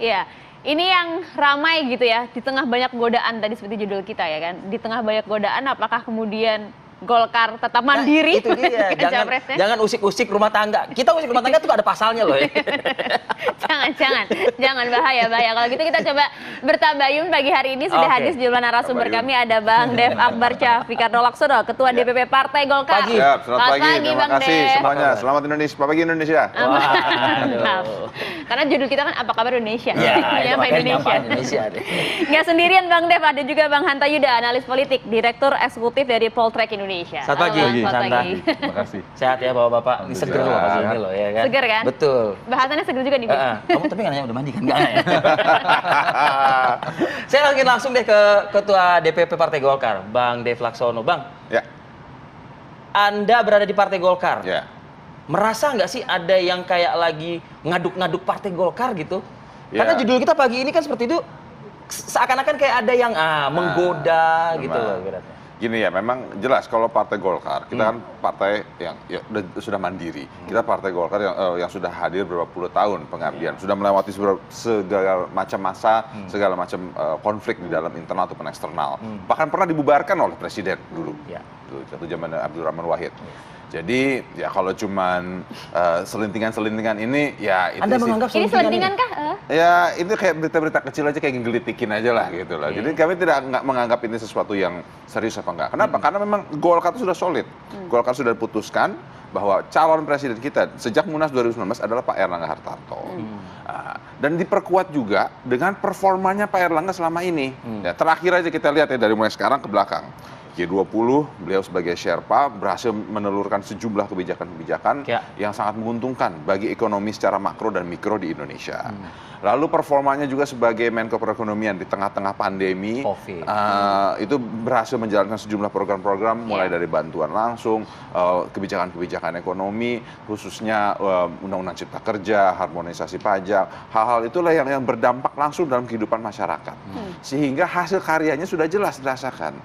Iya, ini yang ramai gitu ya, di tengah banyak godaan tadi seperti judul kita ya kan. Di tengah banyak godaan apakah kemudian Golkar tetap mandiri? Itu dia, jangan usik-usik rumah tangga. Kita usik rumah tangga tuh ada pasalnya loh. Jangan bahaya. Kalau gitu kita coba bertabayun pagi hari ini sudah hadir sejumlah narasumber kami. Ada Bang Dev Akbar Fikardol Laksono, Ketua DPP Partai Golkar. Pagi. Selamat pagi, terima kasih semuanya. Selamat Indonesia, pagi Indonesia. Karena judul kita kan apa kabar Indonesia? Ya, Indonesia. Nggak sendirian Bang Dev, ada juga Bang Hanta Yuda, analis politik, Direktur Eksekutif dari Poltrek Indonesia. Selamat pagi, Santa. Terima kasih. Sehat ya Bapak-bapak. Ini seger loh pagi ini loh ya kan. Seger kan? Betul. Bahasannya seger juga nih. Kamu tapi nggak nanya udah mandi kan? Nggak ya? Saya langsung deh ke Ketua DPP Partai Golkar, Bang Dev Laksono. Bang, Ya. Anda berada di Partai Golkar. Ya. Merasa nggak sih ada yang kayak lagi ngaduk-ngaduk Partai Golkar gitu? Ya. Karena judul kita pagi ini kan seperti itu, seakan-akan kayak ada yang menggoda gitu loh. Gini ya, memang jelas kalau Partai Golkar, kita kan partai yang ya, sudah mandiri. Kita Partai Golkar yang sudah hadir berapa puluh tahun pengabdian, sudah melewati segala macam masa, segala macam konflik di dalam internal ataupun eksternal. Bahkan pernah dibubarkan oleh Presiden dulu, itu zaman Abdurrahman Wahid. Jadi ya kalau cuman selintingan-selintingan ini ya itu Anda menganggap ini selintingan kah? Ya itu kayak berita-berita kecil aja, kayak ngelitikin aja lah gitu lah. Jadi kami tidak menganggap ini sesuatu yang serius apa enggak. Kenapa? Karena memang Golkar itu sudah solid. Golkar sudah putuskan bahwa calon presiden kita sejak Munas 2019 adalah Pak Erlangga Hartarto. Dan diperkuat juga dengan performanya Pak Erlangga selama ini. Ya, terakhir aja kita lihat ya dari mulai sekarang ke belakang. G20, beliau sebagai Sherpa berhasil menelurkan sejumlah kebijakan-kebijakan yang sangat menguntungkan bagi ekonomi secara makro dan mikro di Indonesia. Lalu performanya juga sebagai Menko Perekonomian di tengah-tengah pandemi, itu berhasil menjalankan sejumlah program-program mulai dari bantuan langsung, kebijakan-kebijakan ekonomi, khususnya Undang-Undang Cipta Kerja, harmonisasi pajak, hal-hal itulah yang berdampak langsung dalam kehidupan masyarakat. Sehingga hasil karyanya sudah jelas dirasakan.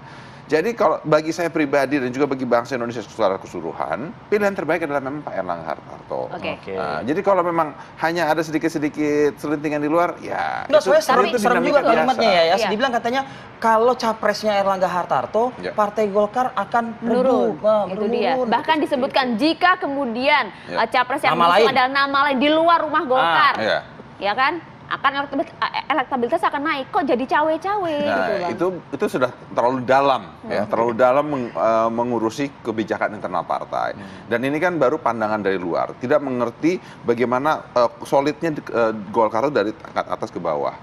Jadi kalau bagi saya pribadi dan juga bagi bangsa Indonesia secara keseluruhan, pilihan terbaik adalah memang Pak Erlangga Hartarto. Jadi kalau memang hanya ada sedikit-sedikit selintingan di luar, ya nggak, serem juga kalimatnya ya. Dibilang katanya kalau capresnya Erlangga Hartarto, Partai Golkar akan menurun. Itu dia. Bahkan disebutkan jika kemudian capres yang mengusung adalah nama lain di luar rumah Golkar, ya kan? Akan elektabilitas akan naik, kok jadi cawe-cawe gitu Bang. Itu sudah terlalu dalam ya, terlalu dalam mengurusi kebijakan internal partai. Dan ini kan baru pandangan dari luar, tidak mengerti bagaimana solidnya Golkar itu dari atas ke bawah.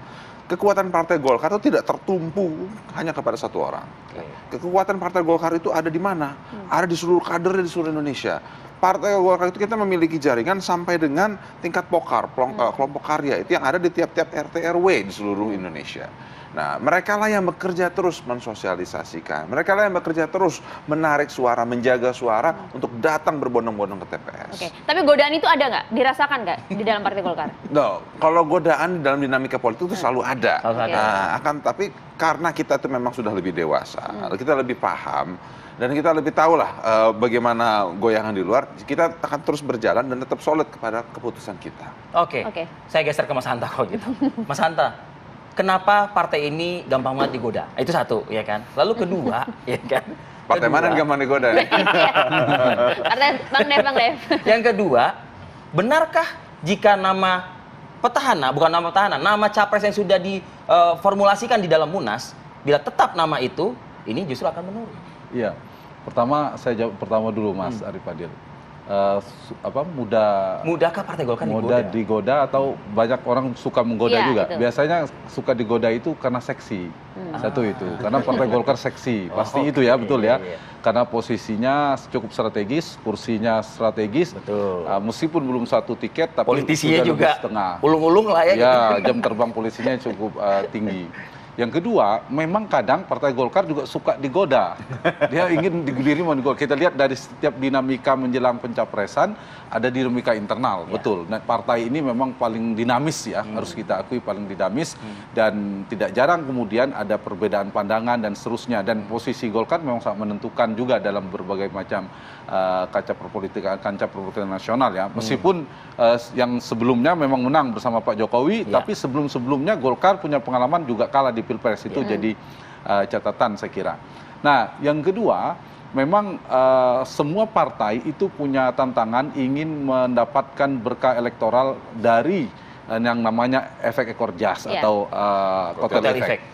Kekuatan Partai Golkar itu tidak tertumpu hanya kepada satu orang. Kekuatan Partai Golkar itu ada di mana? Ada di seluruh kader di seluruh Indonesia. Partai Golkar itu kita memiliki jaringan sampai dengan tingkat pokar, kelompok karya itu yang ada di tiap-tiap RT RW di seluruh Indonesia. Nah, mereka lah yang bekerja terus mensosialisasikan. Mereka lah yang bekerja terus menarik suara, menjaga suara untuk datang berbondong-bondong ke TPS. Tapi godaan itu ada nggak? Dirasakan nggak di dalam Partai Golkar? Kalau godaan di dalam dinamika politik itu selalu ada. Tapi karena kita itu memang sudah lebih dewasa, kita lebih paham, dan kita lebih tahu lah bagaimana goyangan di luar, kita akan terus berjalan dan tetap solid kepada keputusan kita. Saya geser ke Mas Hanta kok gitu. Mas Hanta, kenapa partai ini gampang banget digoda? Itu satu, ya kan? Lalu kedua, ya kan? Partai mana yang gampang digoda? Partai Bang Dev. Yang kedua, benarkah jika nama petahana, bukan nama petahana, nama capres yang sudah diformulasikan di dalam Munas, bila tetap nama itu, ini justru akan menurun? Iya, saya jawab pertama dulu Mas Arif Adil. Mudahkah Partai Golkar mudah digoda atau banyak orang suka menggoda juga? Itu. Biasanya suka digoda itu karena seksi. Satu itu, karena Partai Golkar seksi, pasti itu ya, betul ya. Karena posisinya cukup strategis, kursinya strategis. Meskipun belum satu tiket, tapi politisinya juga setengah. Ulung-ulung lah ya. Ya, jam terbang polisinya cukup tinggi. Yang kedua, memang kadang Partai Golkar juga suka digoda. Dia ingin diguliri menggoda. Kita lihat dari setiap dinamika menjelang pencapresan, ada dinamika internal, betul. Nah, partai ini memang paling dinamis ya, harus kita akui paling dinamis. Dan tidak jarang kemudian ada perbedaan pandangan dan seterusnya. Dan posisi Golkar memang sangat menentukan juga dalam berbagai macam kancah perpolitikan nasional ya. Meskipun yang sebelumnya memang menang bersama Pak Jokowi, tapi sebelum-sebelumnya Golkar punya pengalaman juga kalah di Pilpres, itu jadi catatan saya kira. Nah, yang kedua, memang semua partai itu punya tantangan ingin mendapatkan berkah elektoral dari yang namanya efek ekor jas atau kotel efek.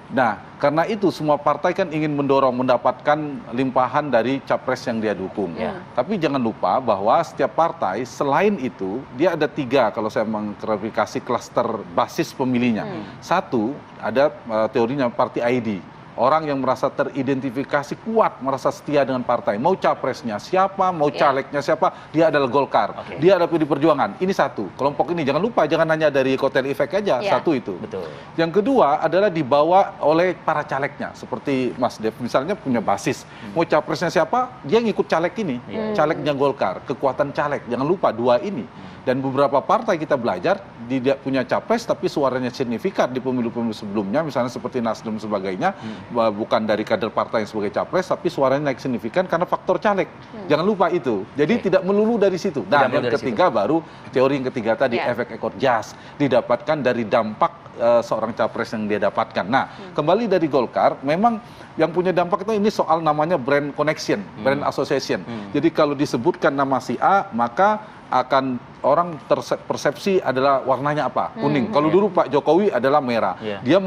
Nah, karena itu semua partai kan ingin mendapatkan limpahan dari capres yang dia dukung. Tapi jangan lupa bahwa setiap partai selain itu dia ada 3 kalau saya mengklarifikasi klaster basis pemilihnya. Satu, ada teorinya party ID. Orang yang merasa teridentifikasi kuat, merasa setia dengan partai. Mau capresnya siapa, mau calegnya siapa, dia adalah Golkar. Dia adalah PD Perjuangan. Ini satu. Kelompok ini jangan lupa, jangan hanya dari kotel efek aja. Satu itu. Betul. Yang kedua adalah dibawa oleh para calegnya. Seperti Mas Dev misalnya punya basis. Mau capresnya siapa, dia ngikut caleg ini. Calegnya Golkar. Kekuatan caleg. Jangan lupa 2 ini. Dan beberapa partai kita belajar tidak punya capres tapi suaranya signifikan di pemilu-pemilu sebelumnya, misalnya seperti Nasdem sebagainya, bukan dari kader partai yang sebagai capres tapi suaranya naik signifikan karena faktor caleg. Jangan lupa itu. Jadi tidak melulu dari situ. Nah, yang ketiga baru teori yang ketiga tadi efek ekor jas didapatkan dari dampak seorang capres yang dia dapatkan. Nah, kembali dari Golkar, memang yang punya dampak itu ini soal namanya brand connection, brand association. Jadi kalau disebutkan nama si A, maka akan orang persepsi adalah warnanya apa? Kuning. Kalau dulu Pak Jokowi adalah merah. Dia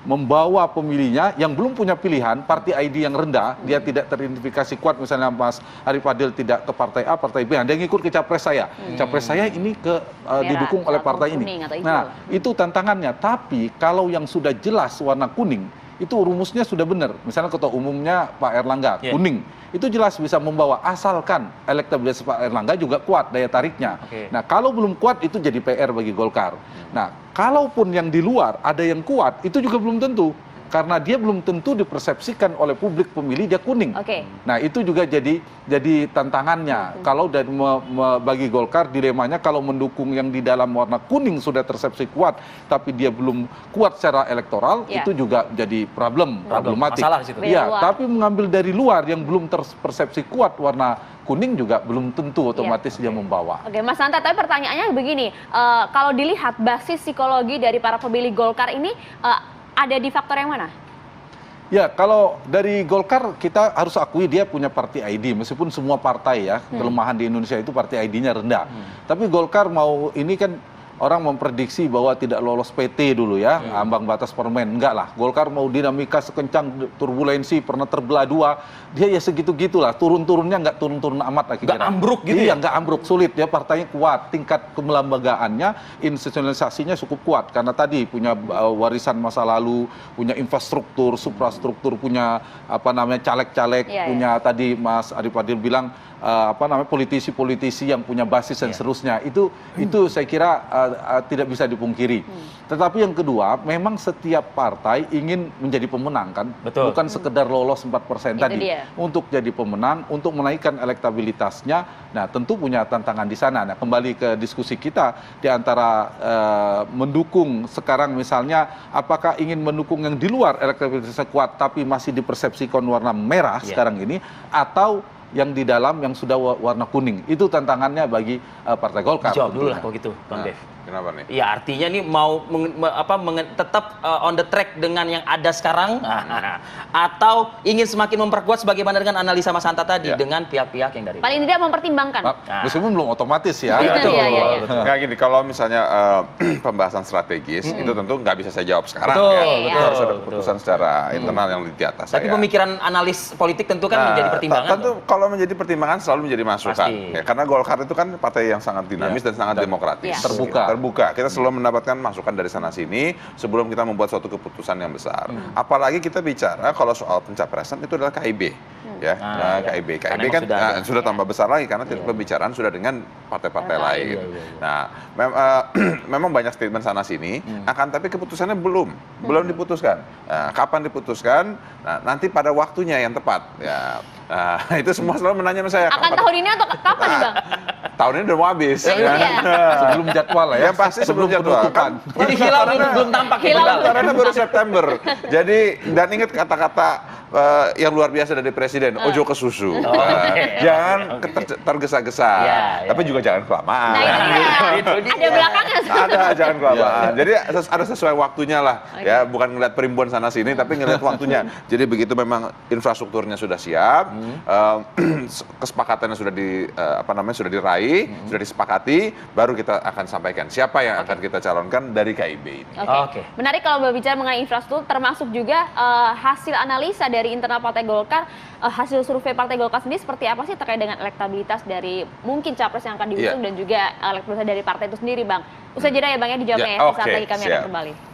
membawa pemilihnya yang belum punya pilihan, party ID yang rendah, dia tidak teridentifikasi kuat, misalnya Mas Ari Fadil tidak ke partai A, partai B, dia ngikut ke capres saya. Capres saya ini didukung oleh partai ini. Nah, itu tantangannya. Tapi kalau yang sudah jelas warna kuning, itu rumusnya sudah benar. Misalnya ketua umumnya Pak Erlangga, kuning. Itu jelas bisa membawa, asalkan elektabilitas Pak Erlangga juga kuat daya tariknya. Nah, kalau belum kuat itu jadi PR bagi Golkar. Nah, kalaupun yang di luar ada yang kuat, itu juga belum tentu. Karena dia belum tentu dipersepsikan oleh publik pemilih dia kuning. Nah, itu juga jadi tantangannya. Kalau bagi Golkar dilemanya kalau mendukung yang di dalam warna kuning sudah tersepsi kuat, tapi dia belum kuat secara elektoral, itu juga jadi problematik. Masalah di situ. Tapi mengambil dari luar yang belum terpersepsi kuat warna kuning juga belum tentu otomatis dia membawa. Mas Hanta, tapi pertanyaannya begini, kalau dilihat basis psikologi dari para pemilih Golkar ini ada di faktor yang mana? Ya, kalau dari Golkar kita harus akui dia punya party ID, meskipun semua partai ya, kelemahan di Indonesia itu party ID-nya rendah. Tapi Golkar mau ini kan orang memprediksi bahwa tidak lolos PT dulu ya, ambang batas parlemen. Enggak lah, Golkar mau dinamika sekencang turbulensi, pernah terbelah 2, dia ya segitu-gitulah, turun-turunnya nggak turun-turun amat lah kira-kira. Nggak ambruk gitu ya? Nggak ambruk, sulit, dia partainya kuat, tingkat kemelembagaannya, institusionalisasinya cukup kuat, karena tadi punya warisan masa lalu, punya infrastruktur, suprastruktur, punya caleg-caleg, punya tadi Mas Ari Fadil bilang, politisi-politisi yang punya basis dan seterusnya. Itu saya kira tidak bisa dipungkiri. Tetapi yang kedua, memang setiap partai ingin menjadi pemenang kan, bukan sekedar lolos 4% tadi. Untuk jadi pemenang, untuk menaikkan elektabilitasnya, nah tentu punya tantangan di sana. Nah, kembali ke diskusi kita di antara mendukung sekarang misalnya, apakah ingin mendukung yang di luar elektabilitasnya kuat tapi masih dipersepsikan warna merah sekarang ini, atau yang di dalam yang sudah warna kuning. Itu tantangannya bagi Partai Golkar. Jawab dulu lah kalau gitu, Bang Dev. Kenapa nih? Ya artinya nih mau tetap on the track dengan yang ada sekarang, atau ingin semakin memperkuat sebagaimana dengan analisa Mas Hanta tadi dengan pihak-pihak yang dari paling tidak mempertimbangkan. Meskipun belum otomatis ya. Nggak gini, kalau misalnya pembahasan strategis itu tentu nggak bisa saya jawab sekarang. Itu harus ada keputusan secara internal yang di atas. Tapi pemikiran analis politik tentu kan menjadi pertimbangan. Tentu kalau menjadi pertimbangan selalu menjadi masukan. Karena Golkar itu kan partai yang sangat dinamis dan sangat demokratis. Terbuka. terbuka. Kita selalu mendapatkan masukan dari sana-sini sebelum kita membuat suatu keputusan yang besar. Apalagi kita bicara kalau soal pencapresan itu adalah KIB. Ya, KIB kan sudah tambah besar lagi karena pembicaraan sudah dengan partai-partai lain. Nah, memang banyak statement sana sini, akan tapi keputusannya belum diputuskan. Nah, kapan diputuskan? Nah, nanti pada waktunya yang tepat. Ya, itu semua selalu menanya sama saya. Akan tahun ini atau kapan nih Bang? Tahun ini udah mau habis. Sebelum jadwal ya. Yang pasti sebelum jadwal. Kan, jadi hilal belum tampak. Karena baru September. Jadi dan ingat kata-kata yang luar biasa dari Presiden, ojo ke susu. Jangan tergesa-gesa. Tapi juga jangan kelamaan. Nah, itu dia. Ada belakangnya. Ada, jangan kelamaan. Jadi ada sesuai waktunya lah. Ya, bukan ngeliat perimbun sana sini, tapi ngeliat waktunya. Jadi begitu memang infrastrukturnya sudah siap, kesepakatannya sudah sudah diraih, sudah disepakati, baru kita akan sampaikan siapa yang akan kita calonkan dari KIB ini. Oke. Menarik kalau berbicara mengenai infrastruktur, termasuk juga hasil analisa dari internal Partai Golkar, hasil survei Partai Golkar sendiri seperti apa sih terkait dengan elektabilitas dari mungkin capres yang akan diusung dan juga elektabilitas dari partai itu sendiri, Bang. Usai jeda ya Bang ya dijawabnya ya. Saat lagi kami akan kembali.